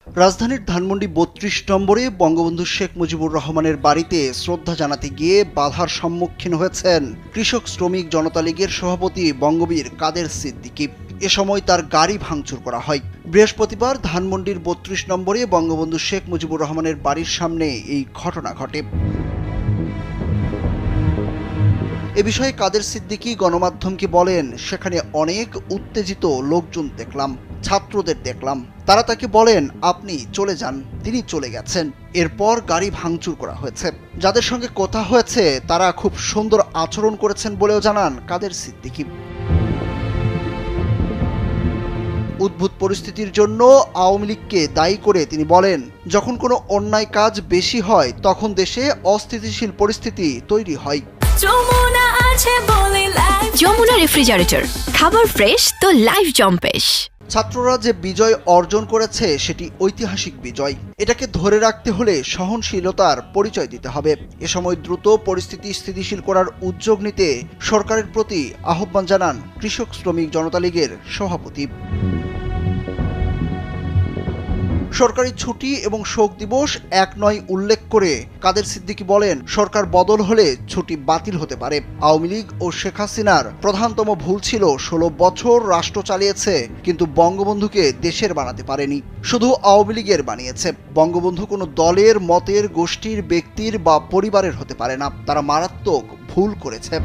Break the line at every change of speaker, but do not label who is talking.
রাজধানীর ধানমন্ডি ৩২ নম্বরে বঙ্গবন্ধু শেখ মুজিবুর রহমানের বাড়িতে শ্রদ্ধা জানাতে গিয়ে বাধার সম্মুখীন হয়েছেন কৃষক শ্রমিক জনতা লীগের সভাপতি বঙ্গবীর কাদের সিদ্দিকী। এ সময় তার গাড়ি ভাঙচুর করা হয়। বৃহস্পতিবার ধানমন্ডির ৩২ নম্বরে বঙ্গবন্ধু শেখ মুজিবুর রহমানের বাড়ির সামনে এই ঘটনা ঘটে। এ বিষয়ে কাদের সিদ্দিকী গণমাধ্যমকে বলেন, সেখানে অনেক উত্তেজিত লোকজন দেখলাম, ছাত্রদের দেখলাম। তারা তাকে বলেন, আপনি চলে যান। তিনি চলে গেছেন। এরপর গাড়ি ভাঙচুর করা হয়েছে। যাদের সঙ্গে কথা হয়েছে তারা খুব সুন্দর আচরণ করেছেন বলেও জানান কাদের সিদ্দিকী। উদ্ভূত পরিস্থিতির জন্য আওয়ামী লীগকে দায়ী করে তিনি বলেন, যখন কোনো অন্যায় কাজ বেশি হয় তখন দেশে অস্থিতিশীল পরিস্থিতি তৈরি হয়।
যমুনা রেফ্রিজারেটর, খাবার ফ্রেশ তো লাইফ জম্পেশ।
ছাত্ররা যে বিজয় অর্জন করেছে সেটি ঐতিহাসিক বিজয়। এটাকে ধরে রাখতে হলে সহনশীলতার পরিচয় দিতে হবে। এ সময় দ্রুত পরিস্থিতি স্থিতিশীল করার উদ্যোগ নিতে সরকারের প্রতি আহ্বান জানান কৃষক শ্রমিক জনতা লীগের সভাপতি। সরকারি ছুটি এবং শোক দিবস এক নয় উল্লেখ করে কাদের সিদ্দিকী বলেন, সরকার বদল হলে ছুটি বাতিল হতে পারে। আওয়ামী লীগ ও শেখ হাসিনার প্রধানতম ভুল ছিল ১৬ বছর রাষ্ট্র চালিয়েছে কিন্তু বঙ্গবন্ধুকে দেশের বানাতে পারেনি, শুধু আওয়ামী লীগের বানিয়েছে। বঙ্গবন্ধু কোনো দলের, মতের, গোষ্ঠীর, ব্যক্তির বা পরিবারের হতে পারে না। তারা মারাত্মক ভুল করেছে।